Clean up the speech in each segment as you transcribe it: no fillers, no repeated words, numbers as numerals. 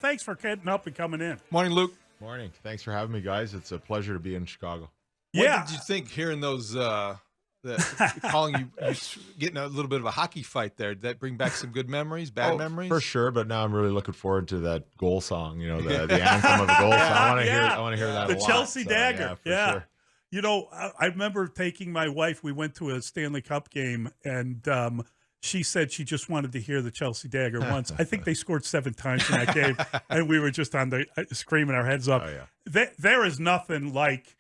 thanks for getting up and coming in. Morning, Luke. Morning. Thanks for having me, guys. It's a pleasure to be in Chicago. What did you think hearing those calling you getting a little bit of a hockey fight there? Did that bring back some good memories, bad memories? For sure, but now I'm really looking forward to that goal song, the anthem of the goal song. I want to hear that the a lot. Chelsea Dagger. Yeah, for sure. I remember taking my wife, we went to a Stanley Cup game, and she said she just wanted to hear the Chelsea Dagger once. I think they scored 7 times in that game, and we were just on the screaming our heads up. Oh, yeah. There is nothing like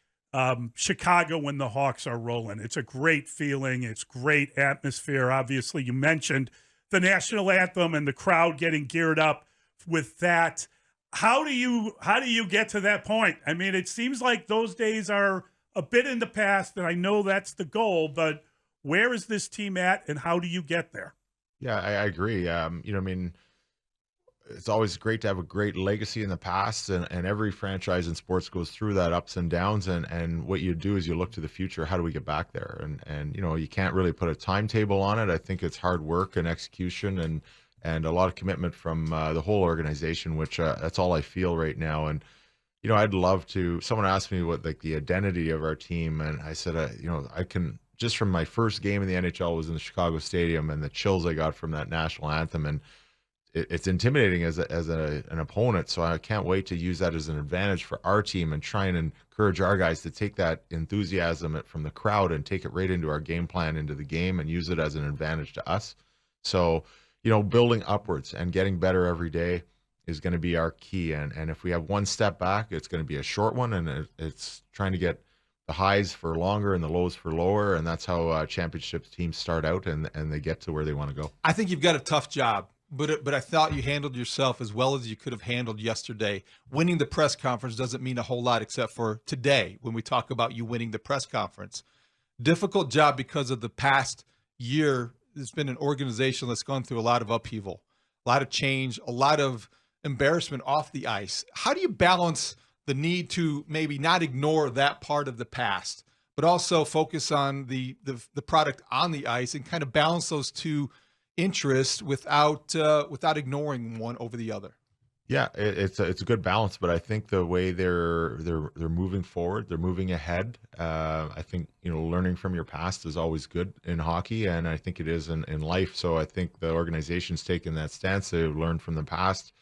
Chicago when the Hawks are rolling. It's a great feeling. It's great atmosphere. Obviously, you mentioned the national anthem and the crowd getting geared up with that. How do you get to that point? I mean, it seems like those days are a bit in the past, and I know that's the goal, but where is this team at, and how do you get there? Yeah, I agree. It's always great to have a great legacy in the past, and every franchise in sports goes through that ups and downs, and what you do is you look to the future. How do we get back there? And you can't really put a timetable on it. I think it's hard work and execution and a lot of commitment from the whole organization, which that's all I feel right now. And I'd love to. Someone asked me what the identity of our team, and I said, I can just from my first game in the NHL was in the Chicago Stadium, and the chills I got from that national anthem, and it's intimidating as an opponent. So I can't wait to use that as an advantage for our team and try and encourage our guys to take that enthusiasm from the crowd and take it right into our game plan, into the game, and use it as an advantage to us. So building upwards and getting better every day is going to be our key. And if we have one step back, it's going to be a short one, and it's trying to get the highs for longer and the lows for lower, and that's how championship teams start out and they get to where they want to go. I think you've got a tough job, but I thought you handled yourself as well as you could have handled yesterday. Winning the press conference doesn't mean a whole lot except for today when we talk about you winning the press conference. Difficult job because of the past year. It's been an organization that's gone through a lot of upheaval, a lot of change, a lot of embarrassment off the ice. How do you balance the need to maybe not ignore that part of the past, but also focus on the product on the ice and kind of balance those two interests without ignoring one over the other? Yeah, it's a good balance, but I think the way they're moving forward, they're moving ahead. I think learning from your past is always good in hockey, and I think it is in life. So I think the organization's taken that stance. They've learned from the past,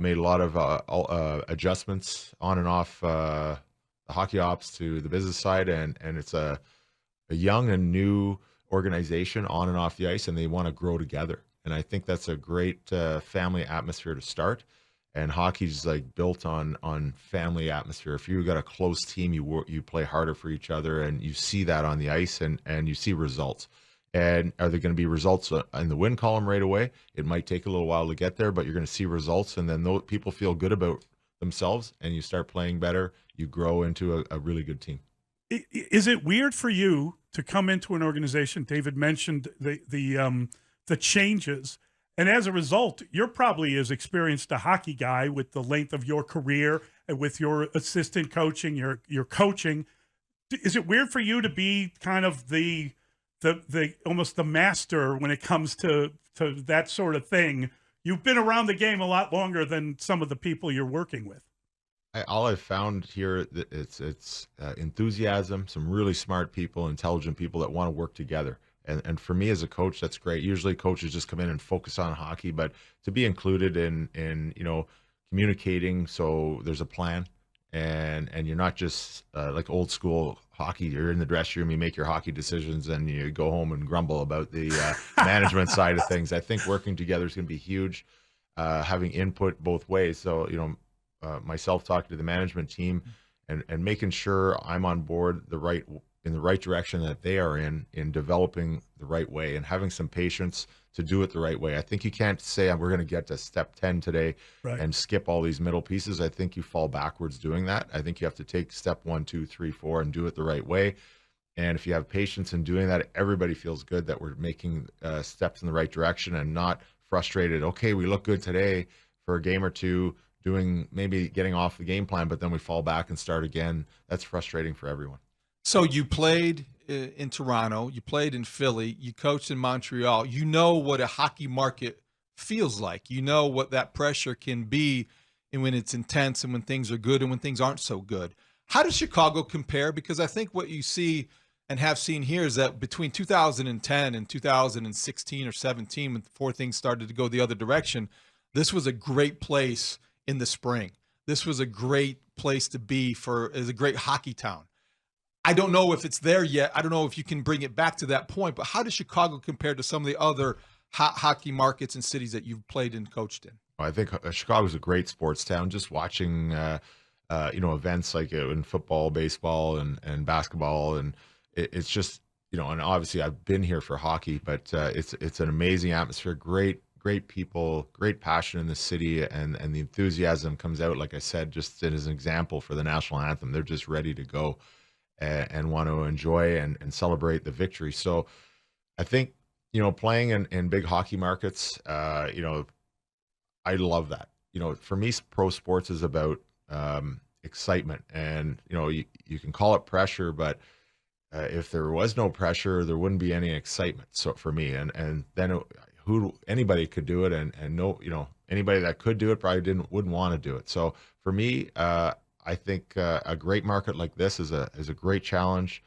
made a lot of adjustments on and off the hockey ops to the business side, and it's a young and new organization on and off the ice, and they want to grow together. And I think that's a great family atmosphere to start. And hockey's built on family atmosphere. If you've got a close team, you play harder for each other, and you see that on the ice, and you see results. And are there going to be results in the win column right away? It might take a little while to get there, but you're going to see results, and then those people feel good about themselves, and you start playing better. You grow into a really good team. Is it weird for you to come into an organization? David mentioned the changes, and as a result, you're probably as experienced a hockey guy with the length of your career and with your assistant coaching, your coaching. Is it weird for you to be kind of the almost the master when it comes to that sort of thing? You've been around the game a lot longer than some of the people you're working with. All I've found here, it's enthusiasm, some really smart people, intelligent people that want to work together. And for me as a coach, that's great. Usually coaches just come in and focus on hockey, but to be included in communicating, so there's a plan, and you're not just like old school hockey. You're in the dressing room, you make your hockey decisions, and you go home and grumble about the management side of things. I think working together is going to be huge, having input both ways. So myself talking to the management team and making sure I'm on board in the right direction that they are in developing the right way, and having some patience to do it the right way. I think you can't say we're going to get to step 10 today and skip all these middle pieces. I think you fall backwards doing that. I think you have to take step 1, 2, 3, 4 and do it the right way. And if you have patience in doing that, everybody feels good that we're making steps in the right direction and not frustrated. Okay, we look good today for a game or two, maybe getting off the game plan, but then we fall back and start again. That's frustrating for everyone. So you played in Toronto, you played in Philly, you coached in Montreal. You know what a hockey market feels like. You know what that pressure can be and when it's intense and when things are good and when things aren't so good. How does Chicago compare? Because I think what you see and have seen here is that between 2010 and 2016 or 17, before things started to go the other direction, this was a great place in the spring. This was a great place to be as a great hockey town. I don't know if it's there yet. I don't know if you can bring it back to that point, but how does Chicago compare to some of the other hockey markets and cities that you've played and coached in? I think Chicago is a great sports town. Just watching, events like in football, baseball, and basketball, and it's just, and obviously I've been here for hockey, but it's an amazing atmosphere, great people, great passion in the city, and the enthusiasm comes out, like I said, just as an example for the national anthem. They're just ready to go and want to enjoy and celebrate the victory. So I think, playing in big hockey markets, I love that. For me, pro sports is about excitement, and you can call it pressure, but if there was no pressure, there wouldn't be any excitement. So for me, and then anybody could do it, and anybody that could do it probably wouldn't want to do it. So for me, I think a great market like this is a great challenge.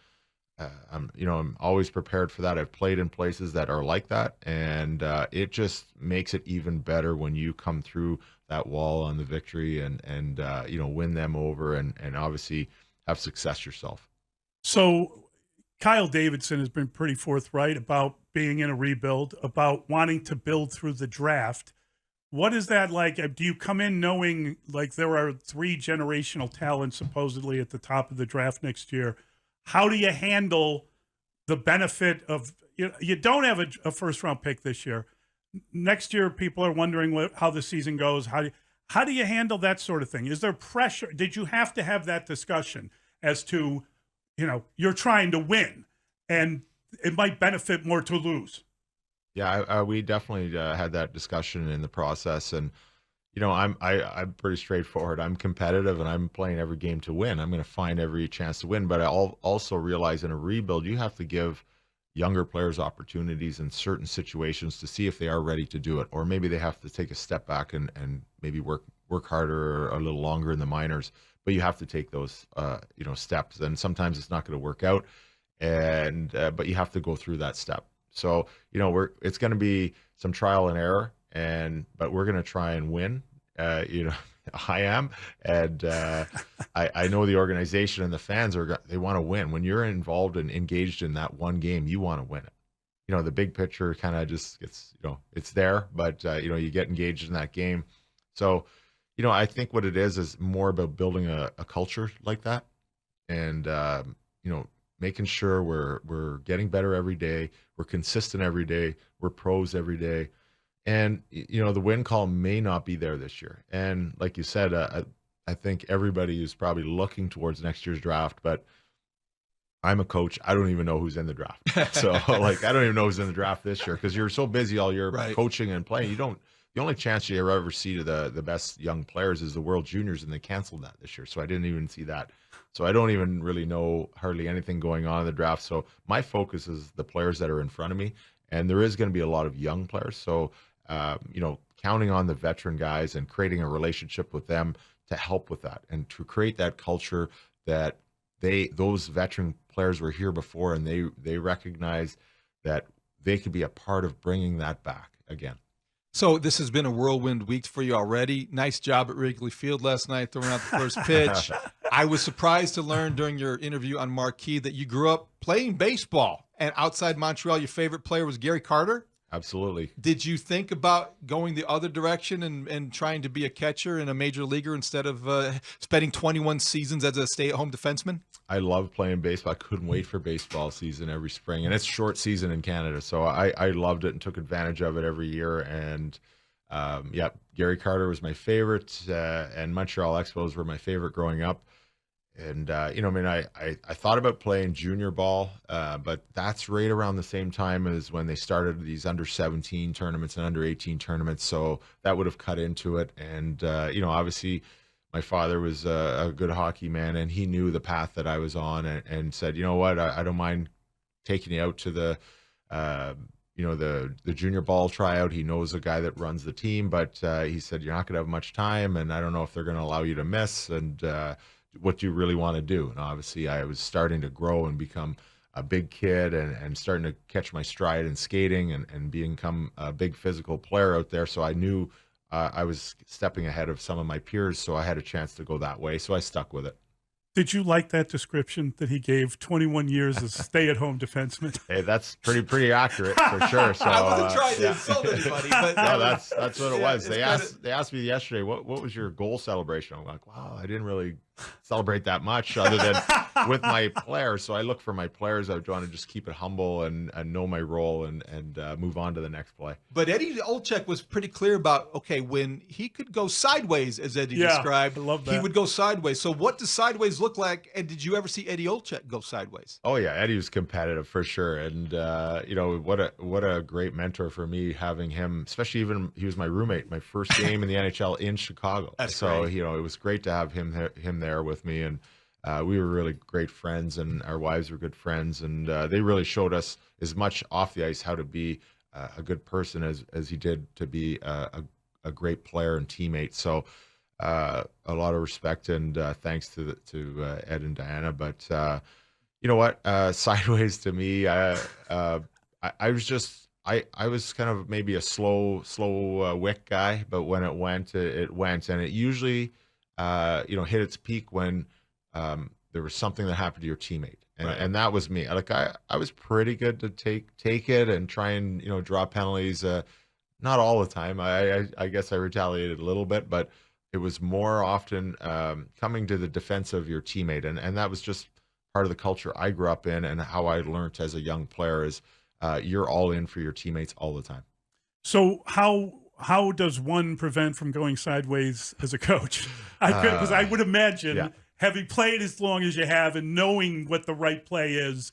I'm always prepared for that. I've played in places that are like that, and it just makes it even better when you come through that wall on the victory and win them over and obviously have success yourself. So Kyle Davidson has been pretty forthright about being in a rebuild, about wanting to build through the draft. What is that like? Do you come in knowing like there are 3 generational talents supposedly at the top of the draft next year? How do you handle the benefit of, you don't have a first round pick this year. Next year, people are wondering how the season goes. How do you handle that sort of thing? Is there pressure? Did you have to have that discussion as to, you're trying to win and it might benefit more to lose? Yeah, we definitely had that discussion in the process, and I'm pretty straightforward. I'm competitive, and I'm playing every game to win. I'm going to find every chance to win, but I also realize in a rebuild, you have to give younger players opportunities in certain situations to see if they are ready to do it, or maybe they have to take a step back and maybe work harder or a little longer in the minors. But you have to take those steps, and sometimes it's not going to work out, and but you have to go through that step. So it's going to be some trial and error, but we're going to try and win. I am, and I know the organization and the fans they want to win. When you're involved and engaged in that one game, you want to win it. The big picture kind of just gets, it's there, but you get engaged in that game. So I think what it is more about building a culture like that, and making sure we're getting better every day, we're consistent every day, we're pros every day. And the win column may not be there this year. And like you said, I think everybody is probably looking towards next year's draft, but I'm a coach. I don't even know who's in the draft. So I don't even know who's in the draft this year, because you're so busy all year coaching and playing. The only chance you ever see to the best young players is the World Juniors, and they canceled that this year. So I didn't even see that. So I don't even really know hardly anything going on in the draft. So my focus is the players that are in front of me, and there is going to be a lot of young players. So counting on the veteran guys and creating a relationship with them to help with that, and to create that culture that those veteran players were here before, and they recognize that they could be a part of bringing that back again. So this has been a whirlwind week for you already. Nice job at Wrigley Field last night, throwing out the first pitch. I was surprised to learn during your interview on Marquee that you grew up playing baseball, and outside Montreal, your favorite player was Gary Carter. Absolutely. Did you think about going the other direction and trying to be a catcher and a major leaguer instead of spending 21 seasons as a stay-at-home defenseman? I love playing baseball. I couldn't wait for baseball season every spring, and it's short season in Canada, so I loved it and took advantage of it every year. And Gary Carter was my favorite, and Montreal Expos were my favorite growing up. And I thought about playing junior ball, but that's right around the same time as when they started these under 17 tournaments and under 18 tournaments, so that would have cut into it. And obviously my father was a good hockey man, and he knew the path that I was on, and said, you know what, I don't mind taking you out to the the junior ball tryout. He knows a guy that runs the team, but he said, you're not going to have much time, and I don't know if they're going to allow you to miss, and what do you really want to do? And obviously I was starting to grow and become a big kid and starting to catch my stride in skating and become a big physical player out there. So I knew I was stepping ahead of some of my peers, so I had a chance to go that way. So I stuck with it. Did you like that description that he gave? 21 years as stay-at-home defenseman. Hey, that's pretty accurate for sure. So I wasn't trying to insult anybody, but no, that's what it was. They kinda... asked me yesterday, what was your goal celebration? I'm like, wow, I didn't really celebrate that much other than with my players. So I look for my players. I want to just keep it humble and know my role and move on to the next play. But Eddie Olczyk was pretty clear about, okay, when he could go sideways, as Eddie described, I love that. He would go sideways. So what does sideways look like? And did you ever see Eddie Olczyk go sideways? Oh yeah, Eddie was competitive for sure, and what a great mentor for me having him. Especially he was my roommate my first game in the NHL in Chicago. That's so great. It was great to have him there with me, and we were really great friends, and our wives were good friends, and they really showed us as much off the ice how to be a good person as he did to be a great player and teammate. So. A lot of respect and thanks to Ed and Diana. But you know what? Sideways to me, I was kind of maybe a slow wick guy, but when it went, it went, and it usually hit its peak when there was something that happened to your teammate, and that was me. I was pretty good to take it and try and draw penalties. Not all the time. I guess I retaliated a little bit, but it was more often coming to the defense of your teammate, and that was just part of the culture I grew up in, and how I learned as a young player is you're all in for your teammates all the time. So how does one prevent from going sideways as a coach? Because I would imagine, having played as long as you have and knowing what the right play is,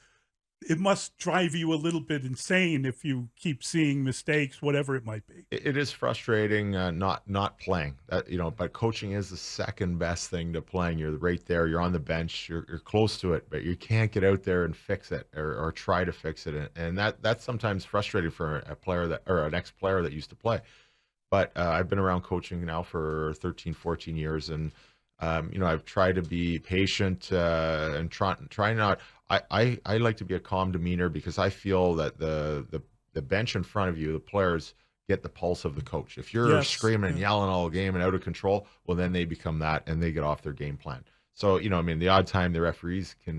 it must drive you a little bit insane if you keep seeing mistakes, whatever it might be. It is frustrating not playing. But coaching is the second best thing to playing. You're right there. You're on the bench. You're close to it, but you can't get out there and fix it or try to fix it. And that's sometimes frustrating for a player or an ex-player that used to play. But I've been around coaching now for 13, 14 years, and I've tried to be patient and try not. I like to be a calm demeanor, because I feel that the bench in front of you, the players, get the pulse of the coach. If you're screaming and yelling all game and out of control, well, then they become that and they get off their game plan. So, the odd time the referees can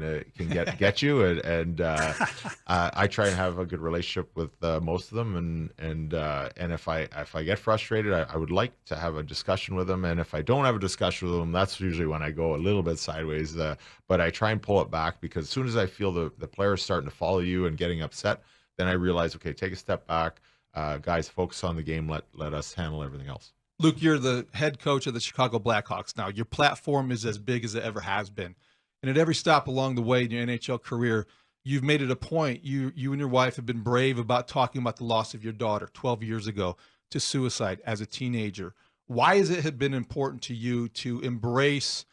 get you, and I try and have a good relationship with most of them, and if I get frustrated, I would like to have a discussion with them, and if I don't have a discussion with them, that's usually when I go a little bit sideways. But I try and pull it back, because as soon as I feel the players starting to follow you and getting upset, then I realize, okay, take a step back, guys, focus on the game, let us handle everything else. Luke, you're the head coach of the Chicago Blackhawks now. Your platform is as big as it ever has been. And at every stop along the way in your NHL career, you've made it a point. You and your wife have been brave about talking about the loss of your daughter 12 years ago to suicide as a teenager. Why has it been important to you to embrace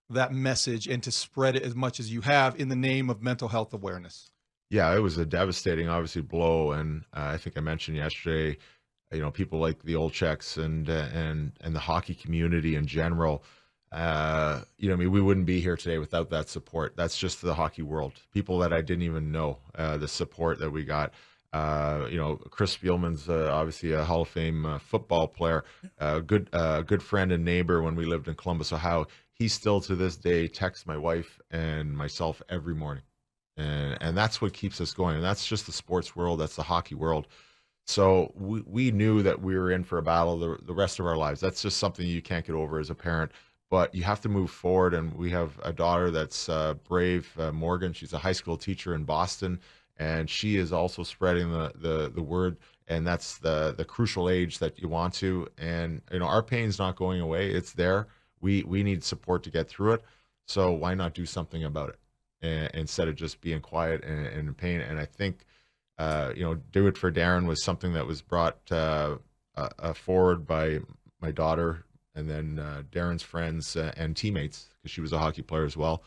that message and to spread it as much as you have in the name of mental health awareness? Yeah, it was a devastating, obviously, blow. And I think I mentioned yesterday, people like the Olczyks and the hockey community in general, we wouldn't be here today without that support. That's just the hockey world. People that I didn't even know, the support that we got. Chris Spielman's obviously a Hall of Fame football player, a good friend and neighbor when we lived in Columbus, Ohio. He still to this day texts my wife and myself every morning. And that's what keeps us going. And that's just the sports world. That's the hockey world. So we knew that we were in for a battle the rest of our lives. That's just something you can't get over as a parent, but you have to move forward. And we have a daughter that's brave, Morgan. She's a high school teacher in Boston, and she is also spreading the word. And that's the crucial age that you want to. And our pain's not going away. It's there. We need support to get through it. So why not do something about it instead of just being quiet and in pain? And I think. Do It for Darren was something that was brought forward by my daughter, and then Darren's friends and teammates, because she was a hockey player as well.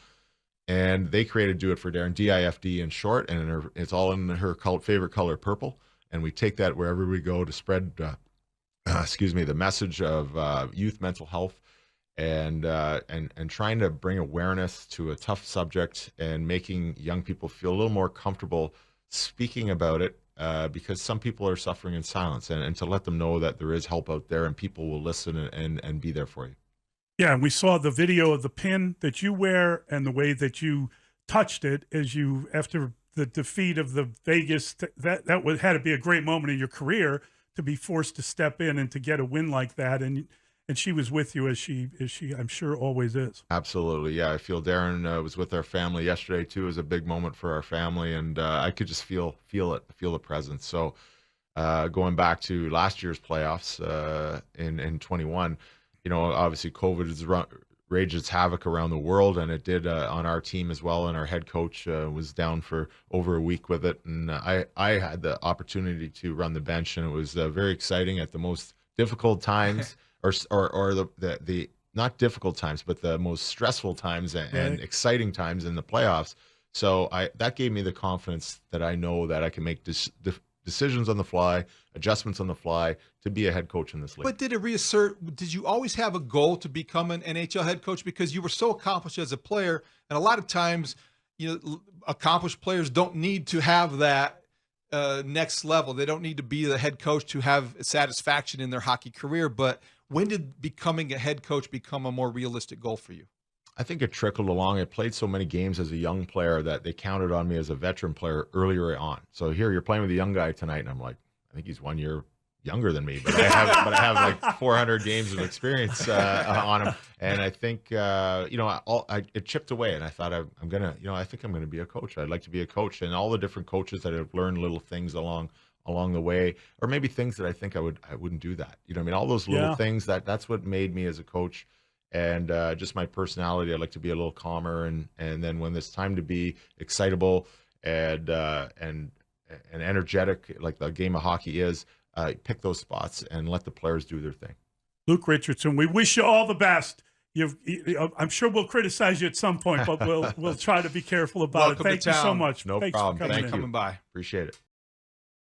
And they created Do It for Darren, DIFD in short, and it's all in her favorite color, purple. and we take that wherever we go to spread, the message of youth mental health, and trying to bring awareness to a tough subject and making young people feel a little more comfortable speaking about it, because some people are suffering in silence, and to let them know that there is help out there and people will listen and be there for you. Yeah, and we saw the video of the pin that you wear and the way that you touched it as you, after the defeat of the Vegas, that had to be a great moment in your career to be forced to step in and to get a win like that. And she was with you as she I'm sure always is. Absolutely. Yeah. I feel Darren was with our family yesterday too. It was a big moment for our family, and I could just feel the presence. So going back to last year's playoffs in 21, obviously COVID has raged its havoc around the world, and it did on our team as well. And our head coach was down for over a week with it. And I had the opportunity to run the bench, and it was very exciting at the most difficult times, or the not difficult times, but the most stressful times and exciting times in the playoffs. So that gave me the confidence that I know that I can make decisions on the fly, adjustments on the fly to be a head coach in this league. But did you always have a goal to become an NHL head coach? Because you were so accomplished as a player, and a lot of times, accomplished players don't need to have that next level. They don't need to be the head coach to have satisfaction in their hockey career. But when did becoming a head coach become a more realistic goal for you? I think it trickled along. I played so many games as a young player that they counted on me as a veteran player earlier on. So here you're playing with a young guy tonight, and I'm like, I think he's 1 year younger than me, but I have like 400 games of experience on him. And I think it chipped away, and I thought I think I'm gonna be a coach. I'd like to be a coach, and all the different coaches that have learned little things along the way, or maybe things that I think I wouldn't do that. All those little things that's what made me as a coach. And just my personality, I like to be a little calmer, and then when it's time to be excitable and energetic, like the game of hockey is, pick those spots and let the players do their thing. Luke Richardson, we wish you all the best. I'm sure we'll criticize you at some point, but we'll try to be careful about Welcome it. Thank you so much. No Thanks problem. for coming Thank in. you. Coming by. Appreciate it.